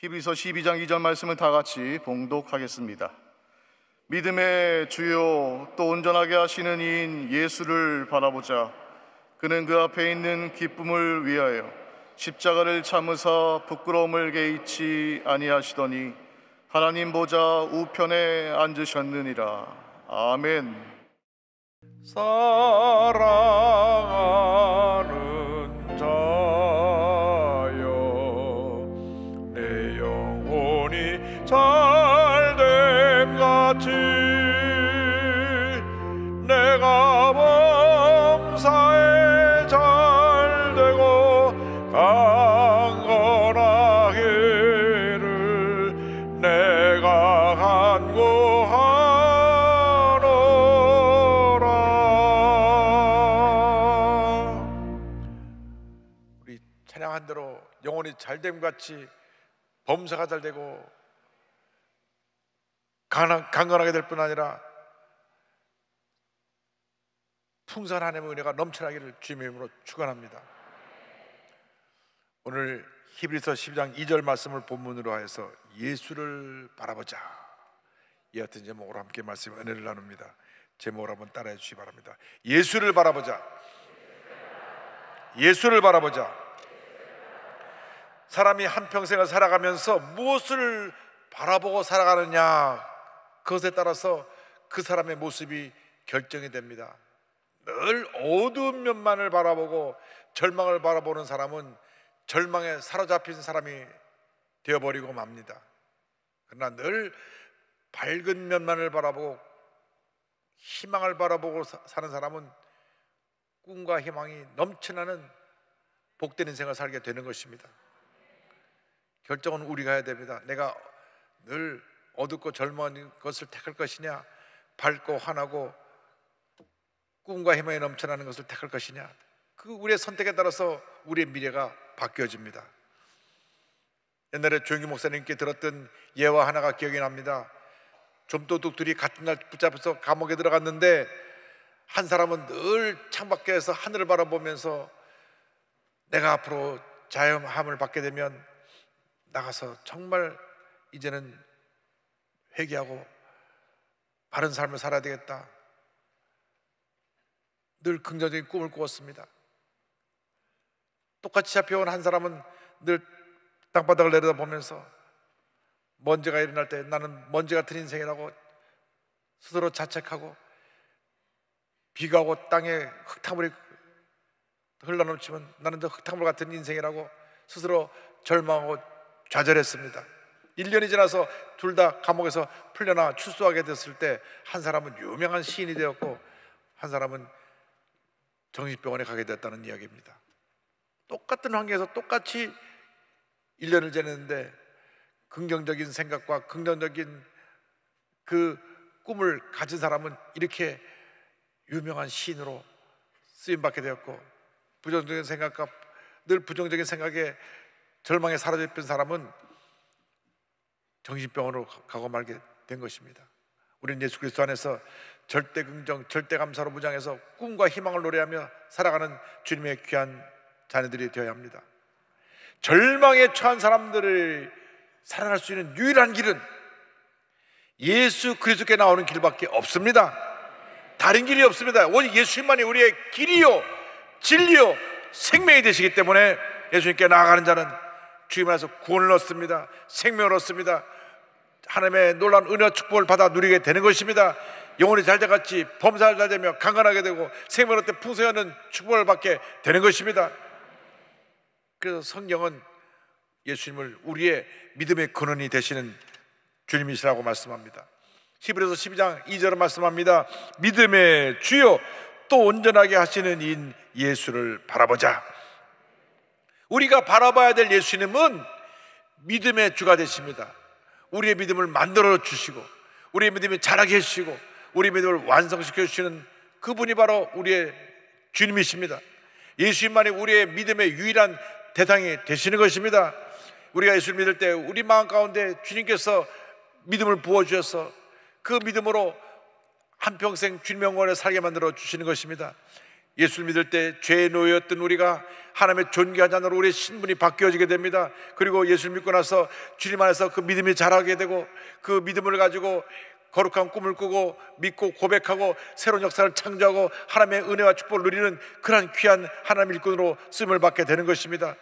히브리서 12장 2절 말씀을 다 같이 봉독하겠습니다. 믿음의 주요 또 온전하게 하시는 이인 예수를 바라보자. 그는 그 앞에 있는 기쁨을 위하여 십자가를 참으사 부끄러움을 개의치 아니하시더니 하나님 보좌 우편에 앉으셨느니라. 아멘. 사랑하는 자여, 내 영혼이 잘됨 같이 내가 범사에 잘되고 강건하기를 내가 간구하노라. 우리 찬양한 대로 영혼이 잘됨 같이 범사가 잘되고 강건하게 될 뿐 아니라 풍성한 하나님의 은혜가 넘쳐나기를 주님의 이름으로 축원합니다. 오늘 히브리서 12장 2절 말씀을 본문으로 하여서 예수를 바라보자, 이 같은 제목으로 함께 말씀 은혜를 나눕니다. 제목을 한번 따라해 주시기 바랍니다. 예수를 바라보자. 예수를 바라보자. 사람이 한평생을 살아가면서 무엇을 바라보고 살아가느냐, 그것에 따라서 그 사람의 모습이 결정이 됩니다. 늘 어두운 면만을 바라보고 절망을 바라보는 사람은 절망에 사로잡힌 사람이 되어버리고 맙니다. 그러나 늘 밝은 면만을 바라보고 희망을 바라보고 사는 사람은 꿈과 희망이 넘쳐나는 복된 인생을 살게 되는 것입니다. 결정은 우리가 해야 됩니다. 내가 늘 어둡고 절망한 것을 택할 것이냐, 밝고 환하고 꿈과 희망이 넘쳐나는 것을 택할 것이냐, 그 우리의 선택에 따라서 우리의 미래가 바뀌어집니다. 옛날에 조영기 목사님께 들었던 예화 하나가 기억이 납니다. 좀도둑들이 같은 날 붙잡혀서 감옥에 들어갔는데 한 사람은 늘 창밖에서 하늘을 바라보면서 내가 앞으로 자유함을 받게 되면 나가서 정말 이제는 회개하고 바른 삶을 살아야 되겠다, 늘 긍정적인 꿈을 꾸었습니다. 똑같이 잡혀온 한 사람은 늘 땅바닥을 내려다보면서 먼지가 일어날 때 나는 먼지 같은 인생이라고 스스로 자책하고, 비가 오고 땅에 흙탕물이 흘러넘치면 나는 저 흙탕물 같은 인생이라고 스스로 절망하고 좌절했습니다. 1년이 지나서 둘 다 감옥에서 풀려나 출소하게 됐을 때 한 사람은 유명한 시인이 되었고 한 사람은 정신병원에 가게 됐다는 이야기입니다. 똑같은 환경에서 똑같이 1년을 지냈는데 긍정적인 생각과 긍정적인 그 꿈을 가진 사람은 이렇게 유명한 시인으로 쓰임받게 되었고, 부정적인 생각과 늘 부정적인 생각에 절망에 사로잡힌 사람은 정신병원으로 가고 말게 된 것입니다. 우리는 예수 그리스도 안에서 절대 긍정, 절대 감사로 무장해서 꿈과 희망을 노래하며 살아가는 주님의 귀한 자녀들이 되어야 합니다. 절망에 처한 사람들을 살아날 수 있는 유일한 길은 예수 그리스도께 나오는 길밖에 없습니다. 다른 길이 없습니다. 오직 예수님만이 우리의 길이요 진리요 생명이 되시기 때문에 예수님께 나아가는 자는 주님 안에서 구원을 얻습니다. 생명을 얻습니다. 하나님의 놀라운 은혜와 축복을 받아 누리게 되는 것입니다. 영혼이 잘돼같이 범사를 잘되며 강건하게 되고 생명을 얻되 풍성하는 축복을 받게 되는 것입니다. 그래서 성경은 예수님을 우리의 믿음의 근원이 되시는 주님이시라고 말씀합니다. 히브리서 12장 2절을 말씀합니다. 믿음의 주요 또 온전하게 하시는 이인 예수를 바라보자. 우리가 바라봐야 될 예수님은 믿음의 주가 되십니다. 우리의 믿음을 만들어 주시고 우리의 믿음이 자라게 해주시고 우리의 믿음을 완성시켜 주시는 그분이 바로 우리의 주님이십니다. 예수님만이 우리의 믿음의 유일한 대상이 되시는 것입니다. 우리가 예수를 믿을 때 우리 마음 가운데 주님께서 믿음을 부어주셔서 그 믿음으로 한평생 주님의 영원에 살게 만들어 주시는 것입니다. 예수를 믿을 때 죄에 놓였던 우리가 하나님의 존귀한 자녀로 우리의 신분이 바뀌어지게 됩니다. 그리고 예수를 믿고 나서 주님 안에서 그 믿음이 자라게 되고, 그 믿음을 가지고 거룩한 꿈을 꾸고 믿고 고백하고 새로운 역사를 창조하고 하나님의 은혜와 축복을 누리는 그러한 귀한 하나님의 일꾼으로 쓰임을 받게 되는 것입니다.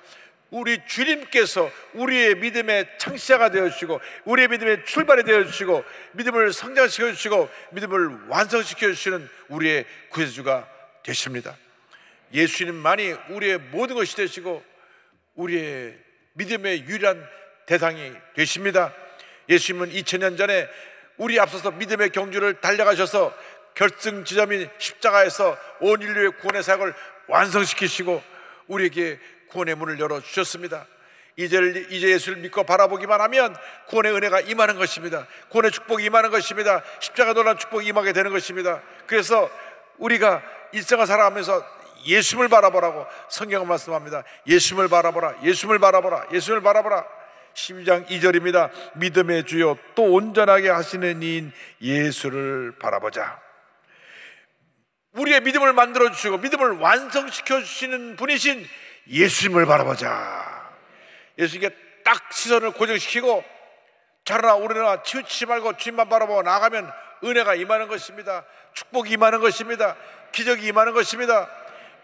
우리 주님께서 우리의 믿음의 창시자가 되어주시고, 우리의 믿음의 출발이 되어주시고, 믿음을 성장시켜 주시고, 믿음을 완성시켜 주시는 우리의 구세주가 되십니다. 예수님만이 우리의 모든 것이 되시고 우리의 믿음의 유일한 대상이 되십니다. 예수님은 2000년 전에 우리 앞서서 믿음의 경주를 달려가셔서 결승 지점인 십자가에서 온 인류의 구원의 사역을 완성시키시고 우리에게 구원의 문을 열어주셨습니다. 이제 예수를 믿고 바라보기만 하면 구원의 은혜가 임하는 것입니다. 구원의 축복이 임하는 것입니다. 십자가 놀란 축복이 임하게 되는 것입니다. 그래서 우리가 일생을 살아가면서 예수를 바라보라고 성경은 말씀합니다. 예수를 바라보라, 예수를 바라보라, 예수를 바라보라. 12장 2절입니다. 믿음의 주요 또 온전하게 하시는 이인 예수를 바라보자. 우리의 믿음을 만들어 주시고 믿음을 완성시켜 주시는 분이신 예수님을 바라보자. 예수님께 딱 시선을 고정시키고 저러나 우리나 치우치지 말고 주님만 바라보고 나가면 은혜가 임하는 것입니다. 축복이 임하는 것입니다. 기적이 임하는 것입니다.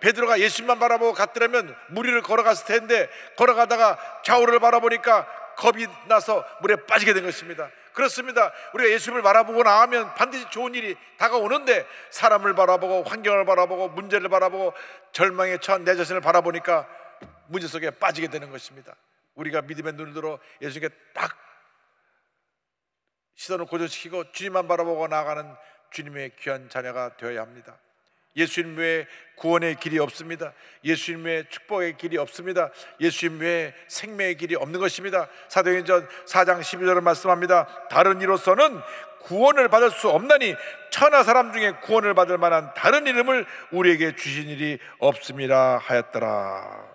베드로가 예수님만 바라보고 갔더라면 무리를 걸어갔을 텐데 걸어가다가 좌우를 바라보니까 겁이 나서 물에 빠지게 된 것입니다. 그렇습니다. 우리가 예수님을 바라보고 나가면 반드시 좋은 일이 다가오는데 사람을 바라보고 환경을 바라보고 문제를 바라보고 절망에 처한 내 자신을 바라보니까 문제 속에 빠지게 되는 것입니다. 우리가 믿음의 눈을 들어 예수님께 딱 시선을 고정시키고 주님만 바라보고 나아가는 주님의 귀한 자녀가 되어야 합니다. 예수님 외에 구원의 길이 없습니다. 예수님 외에 축복의 길이 없습니다. 예수님 외에 생명의 길이 없는 것입니다. 사도행전 4장 12절을 말씀합니다. 다른 이로서는 구원을 받을 수 없나니 천하 사람 중에 구원을 받을 만한 다른 이름을 우리에게 주신 일이 없음이라 하였더라.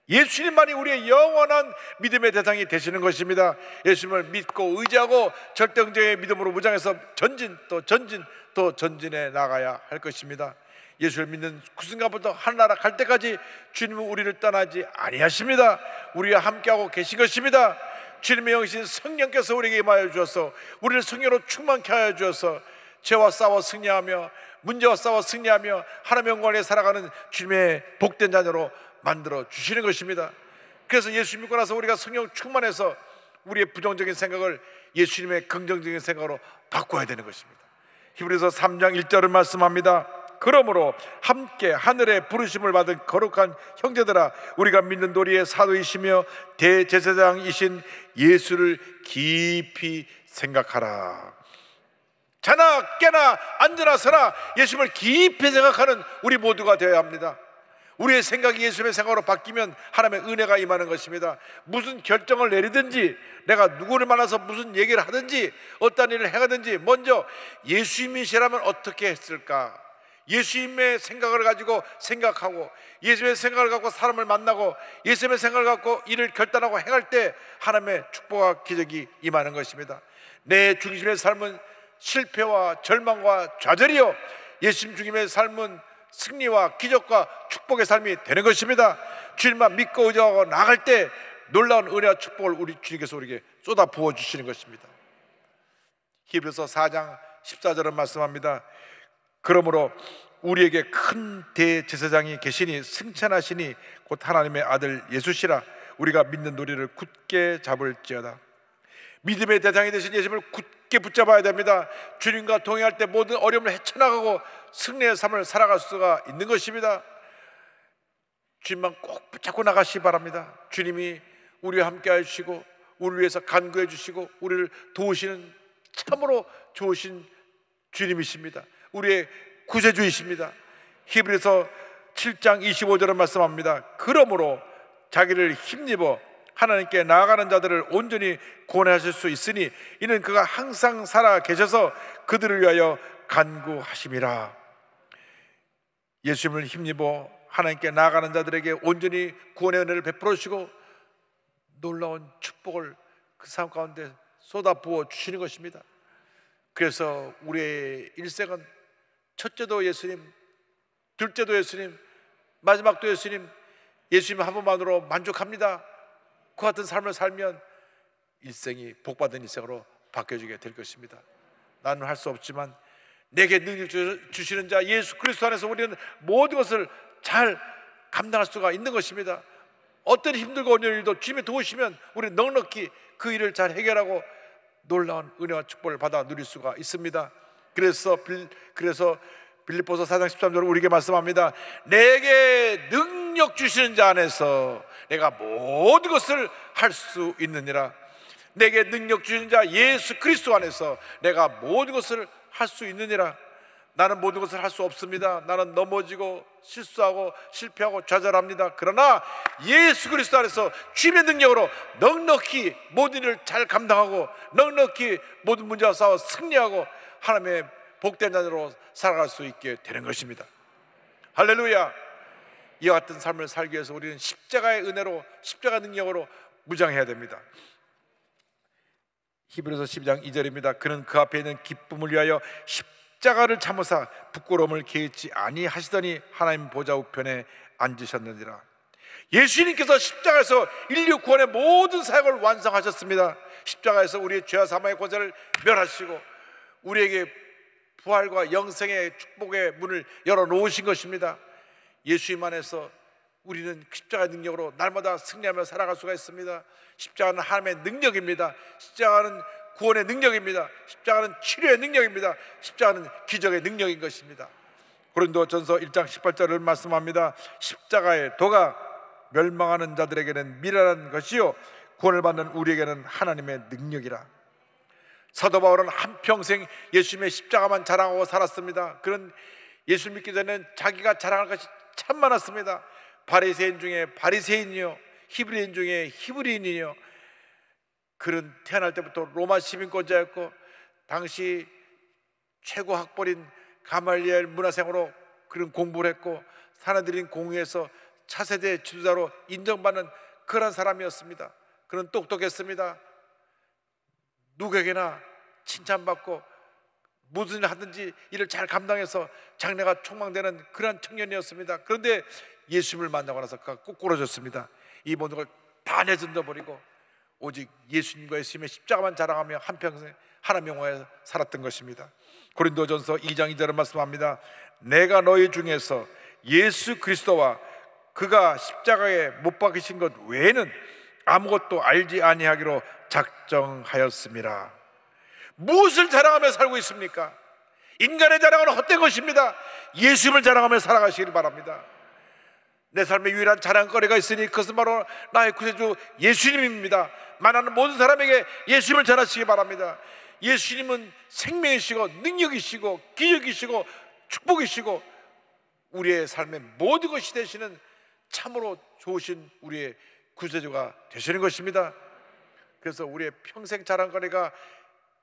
예수님만이 우리의 영원한 믿음의 대상이 되시는 것입니다. 예수님을 믿고 의지하고 절대응정의 믿음으로 무장해서 전진 또 전진 또 전진해 나가야 할 것입니다. 예수를 믿는 그 순간부터 하늘나라 갈 때까지 주님은 우리를 떠나지 아니하십니다. 우리와 함께하고 계신 것입니다. 주님의 영이신 성령께서 우리에게 임하여 주셔서 우리를 성령으로 충만케 하여 주셔서 죄와 싸워 승리하며 문제와 싸워 승리하며 하나님의 영광에 살아가는 주님의 복된 자녀로 만들어 주시는 것입니다. 그래서 예수 믿고 나서 우리가 성령 충만해서 우리의 부정적인 생각을 예수님의 긍정적인 생각으로 바꿔야 되는 것입니다. 히브리서 3장 1절을 말씀합니다. 그러므로 함께 하늘의 부르심을 받은 거룩한 형제들아, 우리가 믿는 도리의 사도이시며 대제사장이신 예수를 깊이 생각하라. 자나 깨나 앉으나 서나 예수님을 깊이 생각하는 우리 모두가 되어야 합니다. 우리의 생각이 예수님의 생각으로 바뀌면 하나님의 은혜가 임하는 것입니다. 무슨 결정을 내리든지 내가 누구를 만나서 무슨 얘기를 하든지 어떤 일을 해가든지 먼저 예수님이시라면 어떻게 했을까? 예수님의 생각을 가지고 생각하고 예수님의 생각을 갖고 사람을 만나고 예수님의 생각을 갖고 일을 결단하고 행할 때 하나님의 축복과 기적이 임하는 것입니다. 내 중심의 삶은 실패와 절망과 좌절이요, 예수님 중심의 삶은 승리와 기적과 축복의 삶이 되는 것입니다. 주님만 믿고 의지하고 나갈 때 놀라운 은혜와 축복을 우리 주님께서 우리에게 쏟아 부어 주시는 것입니다. 히브리서 4장 14절은 말씀합니다. 그러므로 우리에게 큰 대제사장이 계시니 승천하시니 곧 하나님의 아들 예수시라. 우리가 믿는 도리를 굳게 잡을지어다. 믿음의 대상이 되신 예수님을 굳게 붙잡아야 됩니다. 주님과 동행할 때 모든 어려움을 헤쳐나가고 승리의 삶을 살아갈 수가 있는 것입니다. 주님만 꼭 붙잡고 나가시기 바랍니다. 주님이 우리와 함께 해주시고 우리를 위해서 간구해 주시고 우리를 도우시는 참으로 좋으신 주님이십니다. 우리의 구세주이십니다. 히브리서 7장 25절은 말씀합니다. 그러므로 자기를 힘입어 하나님께 나아가는 자들을 온전히 구원하실 수 있으니 이는 그가 항상 살아 계셔서 그들을 위하여 간구하심이라. 예수님을 힘입어 하나님께 나아가는 자들에게 온전히 구원의 은혜를 베풀어 주시고 놀라운 축복을 그 삶 가운데 쏟아 부어 주시는 것입니다. 그래서 우리의 일생은 첫째도 예수님, 둘째도 예수님, 마지막도 예수님, 예수님 한 분만으로 만족합니다. 그 같은 삶을 살면 일생이 복받은 일생으로 바뀌어지게 될 것입니다. 나는 할 수 없지만 내게 능력 주시는 자 예수 그리스도 안에서 우리는 모든 것을 잘 감당할 수가 있는 것입니다. 어떤 힘들고 어려운 일도 주님이 도우시면 우리는 넉넉히 그 일을 잘 해결하고 놀라운 은혜와 축복을 받아 누릴 수가 있습니다. 그래서 빌립보서 4장 13절은 우리에게 말씀합니다. 내게 능력 주시는 자 안에서 내가 모든 것을 할 수 있느니라. 내게 능력 주시는 자 예수 그리스도 안에서 내가 모든 것을 할 수 있느니라. 나는 모든 것을 할 수 없습니다. 나는 넘어지고 실수하고 실패하고 좌절합니다. 그러나 예수 그리스도 안에서 주님의 능력으로 넉넉히 모든 일을 잘 감당하고 넉넉히 모든 문제와 싸워 승리하고 하나님의 복된 자녀로 살아갈 수 있게 되는 것입니다. 할렐루야. 이와 같은 삶을 살기 위해서 우리는 십자가의 은혜로 십자가 능력으로 무장해야 됩니다. 히브리서 12장 2절입니다. 그는 그 앞에 있는 기쁨을 위하여 십자가를 참으사 부끄러움을 개의치 아니하시더니 하나님 보좌 우편에 앉으셨느니라. 예수님께서 십자가에서 인류 구원의 모든 사역을 완성하셨습니다. 십자가에서 우리의 죄와 사망의 권세를 멸하시고 우리에게 부활과 영생의 축복의 문을 열어놓으신 것입니다. 예수님 안에서 우리는 십자가의 능력으로 날마다 승리하며 살아갈 수가 있습니다. 십자가는 하나님의 능력입니다. 십자가는 구원의 능력입니다. 십자가는 치료의 능력입니다. 십자가는 기적의 능력인 것입니다. 고린도전서 1장 18절을 말씀합니다. 십자가의 도가 멸망하는 자들에게는 미련한 것이요 구원을 받는 우리에게는 하나님의 능력이라. 사도 바울은 한평생 예수님의 십자가만 자랑하고 살았습니다. 그런 예수를 믿기 전에는 자기가 자랑할 것이 참 많았습니다. 바리새인 중에 바리새인이요 히브리인 중에 히브리인이요. 그는 태어날 때부터 로마 시민권자였고 당시 최고 학벌인 가말리엘 문화생으로 그런 공부를 했고 사내들인 공회에서 차세대 지도자로 인정받는 그런 사람이었습니다. 그는 똑똑했습니다. 누구에게나 칭찬받고 무슨 일 하든지 일을 잘 감당해서 장래가 촉망되는 그런 청년이었습니다. 그런데 예수님을 만나고 나서 그가 꼬꾸러졌습니다. 이 모든 걸 다 내던져버리고 오직 예수님과 예수님의 십자가만 자랑하며 한평생 하나님 영화에 살았던 것입니다. 고린도전서 2장 2절은 말씀합니다. 내가 너희 중에서 예수 그리스도와 그가 십자가에 못 박히신 것 외에는 아무것도 알지 아니하기로 작정하였습니다. 무엇을 자랑하며 살고 있습니까? 인간의 자랑은 헛된 것입니다. 예수님을 자랑하며 살아가시길 바랍니다. 내 삶의 유일한 자랑거리가 있으니 그것은 바로 나의 구세주 예수님입니다. 만나는 모든 사람에게 예수님을 전하시기 바랍니다. 예수님은 생명이시고 능력이시고 기적이시고 축복이시고 우리의 삶의 모든 것이 되시는 참으로 좋으신 우리의 구세주가 되시는 것입니다. 그래서 우리의 평생 자랑거리가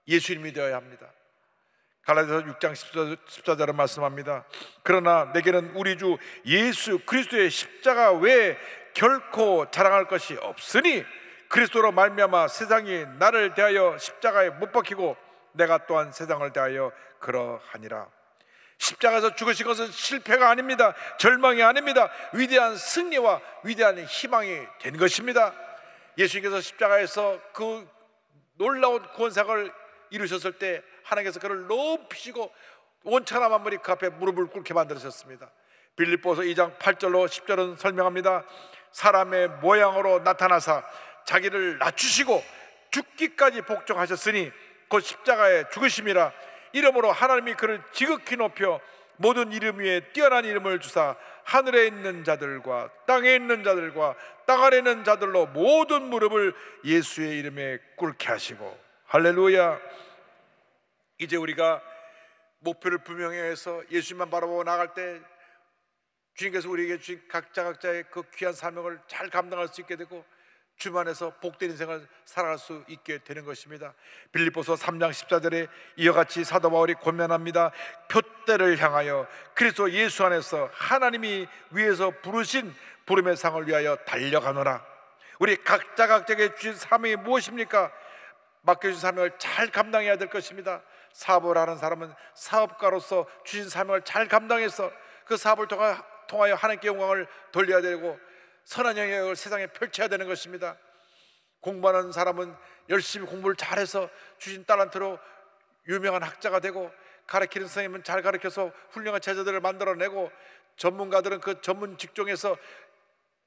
예수님이 되어야 합니다. 갈라디아서 6장 14절은 말씀합니다. 그러나 내게는 우리 주 예수 그리스도의 십자가 외에 결코 자랑할 것이 없으니 그리스도로 말미암아 세상이 나를 대하여 십자가에 못 박히고 내가 또한 세상을 대하여 그러하니라. 십자가에서 죽으신 것은 실패가 아닙니다. 절망이 아닙니다. 위대한 승리와 위대한 희망이 된 것입니다. 예수님께서 십자가에서 그 놀라운 구원사역을 이루셨을 때 하나님께서 그를 높이시고 온천한 만물이 그 앞에 무릎을 꿇게 만드셨습니다. 빌립보서 2장 8절로 10절은 설명합니다. 사람의 모양으로 나타나사 자기를 낮추시고 죽기까지 복종하셨으니 곧 십자가에 죽으심이라. 이러므로 하나님이 그를 지극히 높여 모든 이름 위에 뛰어난 이름을 주사 하늘에 있는 자들과 땅에 있는 자들과 땅 아래 있는 자들로 모든 무릎을 예수의 이름에 꿇게 하시고. 할렐루야. 이제 우리가 목표를 분명히 해서 예수님만 바라보고 나갈 때 주님께서 우리에게 주신 각자의 그 귀한 사명을 잘 감당할 수 있게 되고 주님 안에서 복된 인생을 살아갈 수 있게 되는 것입니다. 빌립보서 3장 14절에 이와 같이 사도 바울이 권면합니다. 표대를 향하여 그리스도 예수 안에서 하나님이 위에서 부르신 부름의 상을 위하여 달려가노라. 우리 각자에게 주신 사명이 무엇입니까? 맡겨주신 사명을 잘 감당해야 될 것입니다. 사업을 하는 사람은 사업가로서 주신 사명을 잘 감당해서 그 사업을 통하여 하나님께 영광을 돌려야 되고, 선한 영역을 세상에 펼쳐야 되는 것입니다. 공부하는 사람은 열심히 공부를 잘해서 주신 달란트로 유명한 학자가 되고, 가르치는 선생님은 잘 가르쳐서 훌륭한 제자들을 만들어내고, 전문가들은 그 전문 직종에서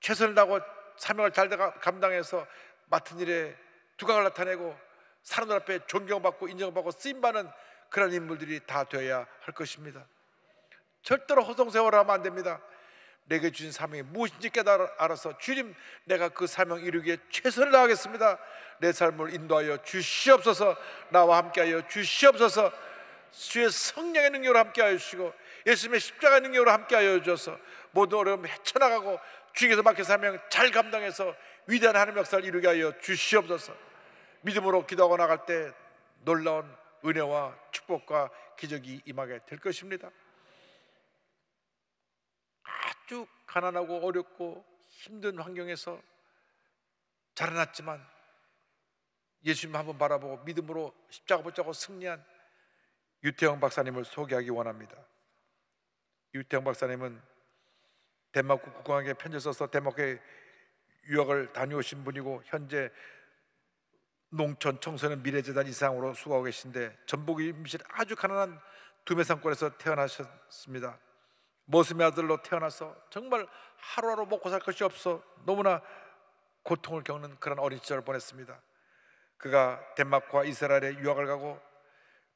최선을 다하고 사명을 잘 감당해서 맡은 일에 두각을 나타내고 사람들 앞에 존경받고 인정받고 쓰임받는 그런 인물들이 다 되어야 할 것입니다. 절대로 허송세월을 하면 안 됩니다. 내게 주신 사명이 무엇인지 깨달아서, 주님, 내가 그 사명 이루기에 최선을 다하겠습니다. 내 삶을 인도하여 주시옵소서. 나와 함께하여 주시옵소서. 주의 성령의 능력으로 함께하여 주시고 예수님의 십자가의 능력으로 함께하여 주셔서 모든 어려움 헤쳐나가고 주님께서 맡긴 사명 잘 감당해서 위대한 하나님의 역사를 이루게 하여 주시옵소서. 믿음으로 기도하고 나갈 때 놀라운 은혜와 축복과 기적이 임하게 될 것입니다. 아주 가난하고 어렵고 힘든 환경에서 자라났지만 예수님 한번 바라보고 믿음으로 십자가 붙잡고 승리한 유태영 박사님을 소개하기 원합니다. 유태영 박사님은 덴마크 국왕에게 편지 써서 덴마크에 유학을 다녀오신 분이고, 현재 농촌 청소년 미래재단 이사장으로 수고하고 계신데, 전북 임실 아주 가난한 두메산골에서 태어나셨습니다. 머슴의 아들로 태어나서 정말 하루하루 먹고 살 것이 없어 너무나 고통을 겪는 그런 어린 시절을 보냈습니다. 그가 덴마크와 이스라엘에 유학을 가고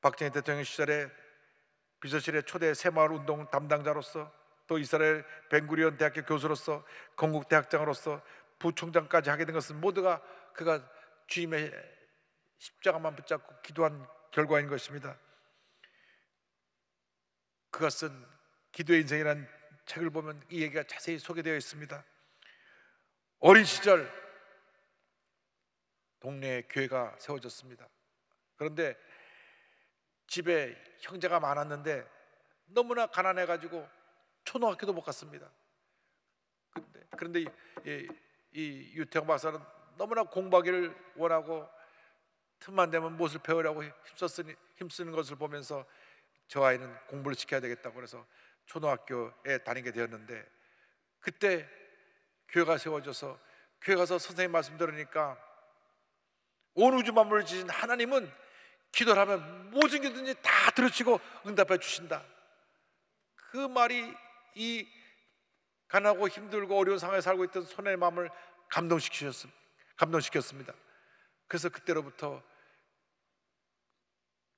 박정희 대통령 시절에 비서실의 초대 새마을 운동 담당자로서, 또 이스라엘 벤구리온 대학교 교수로서, 건국대학장으로서 부총장까지 하게 된 것은 모두가 그가 주님의 십자가만 붙잡고 기도한 결과인 것입니다. 그가 쓴 기도의 인생이라는 책을 보면 이 얘기가 자세히 소개되어 있습니다. 어린 시절 동네에 교회가 세워졌습니다. 그런데 집에 형제가 많았는데 너무나 가난해가지고 초등학교도 못 갔습니다. 그런데 이 유태영 박사는 너무나 공부하기를 원하고 틈만 되면 무엇을 배우려고 힘쓰는 것을 보면서 저 아이는 공부를 시켜야 되겠다고 그래서 초등학교에 다니게 되었는데, 그때 교회가 세워져서 교회 가서 선생님 말씀 들으니까 온 우주 만물을 지신 하나님은 기도를 하면 무슨 기도든지 다 들으시고 응답해 주신다. 그 말이 이 가난하고 힘들고 어려운 상황에 살고 있던 소년의 마음을 감동시켰습니다. 그래서 그때로부터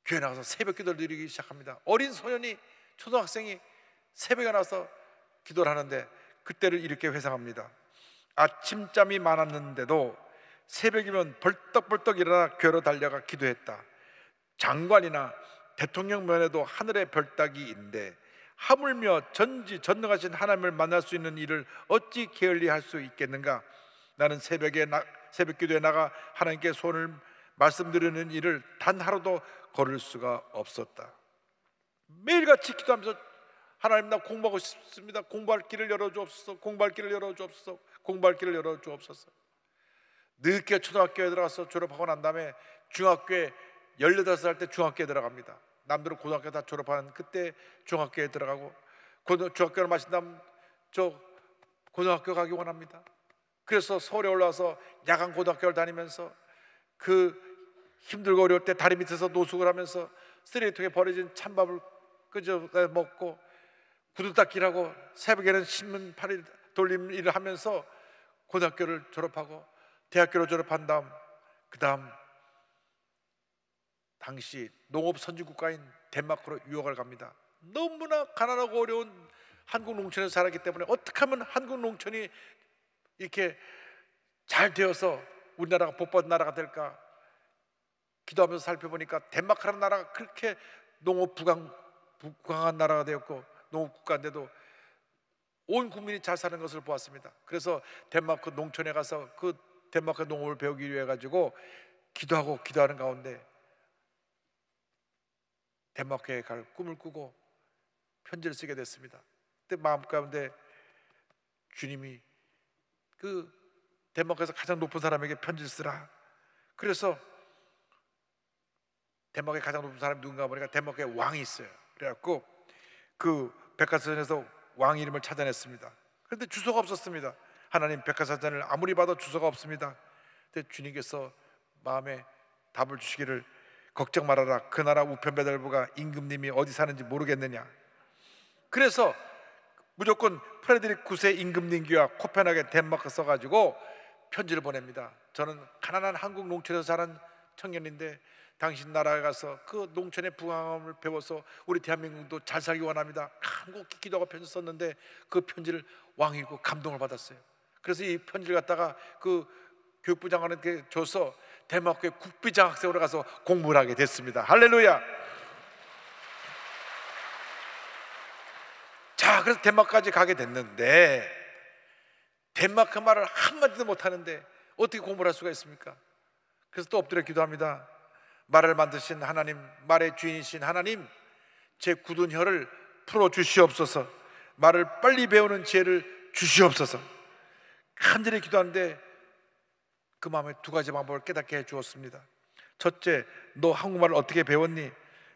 교회 나가서 새벽 기도를 드리기 시작합니다. 어린 소년이, 초등학생이 새벽에 나와서 기도를 하는데 그때를 이렇게 회상합니다. 아침잠이 많았는데도 새벽이면 벌떡벌떡 일어나 교회로 달려가 기도했다. 장관이나 대통령 면에도 하늘의 별따기인데 하물며 전지전능하신 하나님을 만날 수 있는 일을 어찌 게을리할 수 있겠는가. 나는 새벽 기도에 나가 하나님께 소원을 말씀드리는 일을 단 하루도 거를 수가 없었다. 매일같이 기도하면서 하나님, 나 공부하고 싶습니다. 공부할 길을 열어주옵소서. 공부할 길을 열어주옵소서. 공부할 길을 열어주옵소서. 늦게 초등학교에 들어가서 졸업하고 난 다음에 중학교에 18살 때 중학교에 들어갑니다. 남들은 고등학교 다 졸업하는 그때 중학교에 들어가고, 중학교를 마친 다음 저 고등학교 가기 원합니다. 그래서 서울에 올라와서 야간 고등학교를 다니면서 그 힘들고 어려울 때 다리 밑에서 노숙을 하면서 쓰레기통에 버려진 찬밥을 끄져 먹고 구두 닦기라고 새벽에는 신문 팔이 돌림 일을 하면서 고등학교를 졸업하고 대학교를 졸업한 다음 당시 농업 선진국가인 덴마크로 유학을 갑니다. 너무나 가난하고 어려운 한국 농촌에서 살았기 때문에 어떻게 하면 한국 농촌이 이렇게 잘 되어서 우리나라가 복받은 나라가 될까 기도하면서 살펴보니까 덴마크라는 나라가 그렇게 농업 부강한 나라가 되었고 농업 국가인데도 온 국민이 잘 사는 것을 보았습니다. 그래서 덴마크 농촌에 가서 그 덴마크 농업을 배우기 위해 가지고 기도하는 가운데 덴마크에 갈 꿈을 꾸고 편지를 쓰게 됐습니다. 그때 마음 가운데 주님이 그 덴마크에서 가장 높은 사람에게 편지를 쓰라. 그래서 덴마크의 가장 높은 사람이 누군가 보니까 덴마크에 왕이 있어요. 그래갖고 그 백과사전에서 왕 이름을 찾아냈습니다. 그런데 주소가 없었습니다. 하나님, 백과사전을 아무리 봐도 주소가 없습니다. 근데 주님께서 마음에 답을 주시기를, 걱정 말아라, 그 나라 우편배달부가 임금님이 어디 사는지 모르겠느냐. 그래서 무조건 프레드릭 9세 임금님과 코펜하겐 덴마크 써가지고 편지를 보냅니다. 저는 가난한 한국 농촌에서 자란 청년인데 당신 나라에 가서 그 농촌의 부강함을 배워서 우리 대한민국도 잘 살기 원합니다. 한국 기도하고 편지 썼는데 그 편지를 왕이 읽고 감동을 받았어요. 그래서 이 편지를 갖다가 그 교육부 장관한테 줘서 덴마크의 국비장학생으로 가서 공부를 하게 됐습니다. 할렐루야. 자, 그래서 덴마크까지 가게 됐는데 덴마크 말을 한마디도 못하는데 어떻게 공부를 할 수가 있습니까? 그래서 또 엎드려 기도합니다. 말을 만드신 하나님, 말의 주인이신 하나님, 제 굳은 혀를 풀어주시옵소서. 말을 빨리 배우는 지혜를 주시옵소서. 간절히 기도하는데 그 마음에 두 가지 방법을 깨닫게 해주었습니다. 첫째, 너 한국말을 어떻게 배웠니?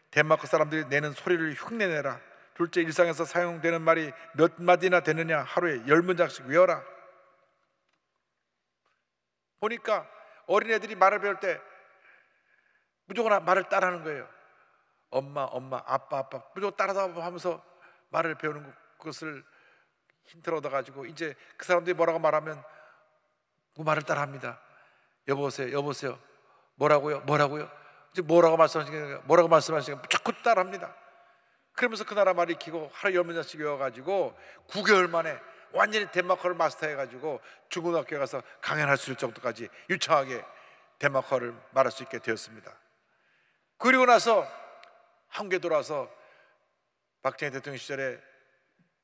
덴마크 사람들이 내는 소리를 흉내내라. 둘째, 일상에서 사용되는 말이 몇 마디나 되느냐? 하루에 10문장씩 외워라. 보니까 어린애들이 말을 배울 때 무조건 말을 따라하는 거예요. 엄마, 엄마, 아빠, 아빠 무조건 따라서 하면서 말을 배우는 것을 힌트를 얻어가지고 이제 그 사람들이 뭐라고 말하면 그 말을 따라합니다. 여보세요, 여보세요, 뭐라고요, 뭐라고요? 이제 뭐라고 말씀하시니까 뭐라고 말씀하시니까 자꾸 따라합니다. 그러면서 그 나라 말을 익히고 하루에 10문장씩 외워가지고 9개월 만에 완전히 덴마크어를 마스터해가지고 중고등학교에 가서 강연할 수 있을 정도까지 유창하게 덴마크어를 말할 수 있게 되었습니다. 그리고 나서 한국에 돌아와서 박정희 대통령 시절에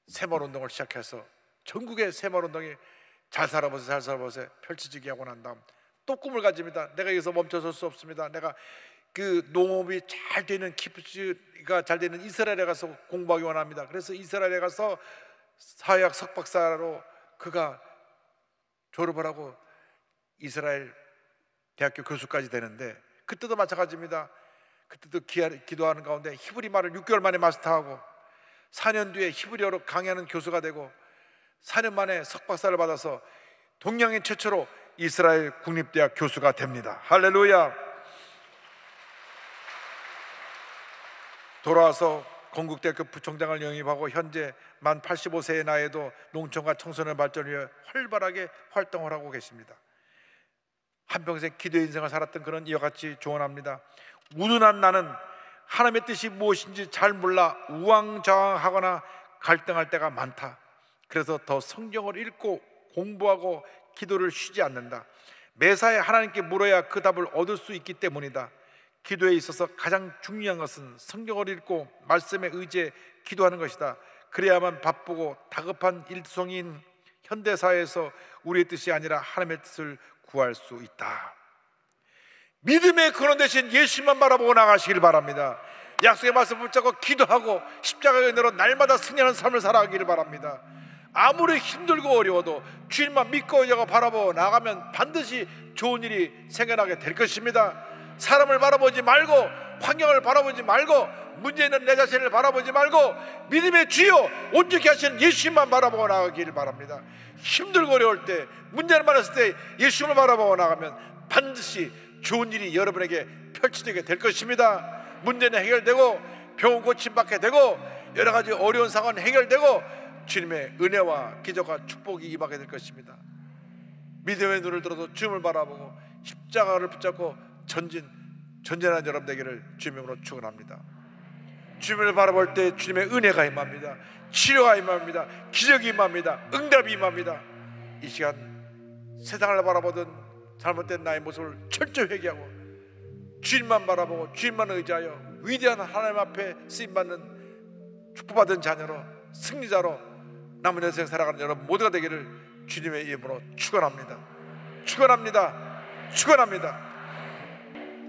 새마을운동을 시작해서 전국의 새마을운동이 잘 살아보세요, 잘 살아보세요 펼쳐지게 하고 난 다음 또 꿈을 가집니다. 내가 여기서 멈춰설 수 없습니다. 내가 그 농업이 잘 되는 키부츠가 잘 되는 이스라엘에 가서 공부하기 원합니다. 그래서 이스라엘에 가서 사회학 석박사로 그가 졸업을 하고 이스라엘 대학교 교수까지 되는데 그때도 마찬가지입니다. 그때도 기도하는 가운데 히브리 말을 6개월 만에 마스터하고 4년 뒤에 히브리어로 강의하는 교수가 되고 4년 만에 석박사를 받아서 동양인 최초로 이스라엘 국립대학 교수가 됩니다. 할렐루야. 돌아와서 건국대학교 부총장을 영입하고 현재 만 85세의 나이에도 농촌과 청소년 발전을 위해 활발하게 활동을 하고 계십니다. 한평생 기도 인생을 살았던 그런 이와 같이 조언합니다. 우둔한 나는 하나님의 뜻이 무엇인지 잘 몰라 우왕좌왕하거나 갈등할 때가 많다. 그래서 더 성경을 읽고 공부하고 기도를 쉬지 않는다. 매사에 하나님께 물어야 그 답을 얻을 수 있기 때문이다. 기도에 있어서 가장 중요한 것은 성경을 읽고 말씀에 의지해 기도하는 것이다. 그래야만 바쁘고 다급한 일송인 현대사회에서 우리의 뜻이 아니라 하나님의 뜻을 구할 수 있다. 믿음의 근원 되신 예수만 바라보고 나가시길 바랍니다. 약속의 말씀 붙잡고 기도하고 십자가의 은혜로 날마다 승리하는 삶을 살아가기를 바랍니다. 아무리 힘들고 어려워도 주님만 믿고 의지하고 바라보고 나가면 반드시 좋은 일이 생겨나게 될 것입니다. 사람을 바라보지 말고 환경을 바라보지 말고 문제 있는 내 자신을 바라보지 말고 믿음의 주여 온전히 하시는 예수님만 바라보고 나가기를 바랍니다. 힘들고 어려울 때 문제를 많았을 때 예수님을 바라보고 나가면 반드시 좋은 일이 여러분에게 펼쳐지게 될 것입니다. 문제는 해결되고 병원 고침받게 되고 여러 가지 어려운 상황은 해결되고 주님의 은혜와 기적과 축복이 임하게 될 것입니다. 믿음의 눈을 들어서 주님을 바라보고 십자가를 붙잡고 전진하는 여러분 되기를 주님으로 축원합니다. 주님을 바라볼 때 주님의 은혜가 임합니다. 치료가 임합니다. 기적이 임합니다. 응답이 임합니다. 이 시간 세상을 바라보던 잘못된 나의 모습을 철저히 회개하고 주님만 바라보고 주님만 의지하여 위대한 하나님 앞에 쓰임받는 축복받은 자녀로 승리자로 남은 인생 살아가는 여러분 모두가 되기를 주님의 이름으로 축원합니다. 축원합니다. 축원합니다.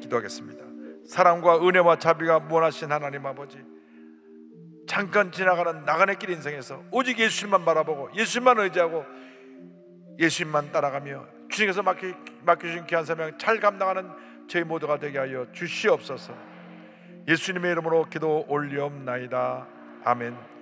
기도하겠습니다. 사랑과 은혜와 자비가 무한하신 하나님 아버지, 잠깐 지나가는 나그네 길 인생에서 오직 예수님만 바라보고 예수님만 의지하고 예수님만 따라가며 주님께서 맡겨주신 귀한 사명 잘 감당하는 저희 모두가 되게 하여 주시옵소서. 예수님의 이름으로 기도 올리옵나이다. 아멘.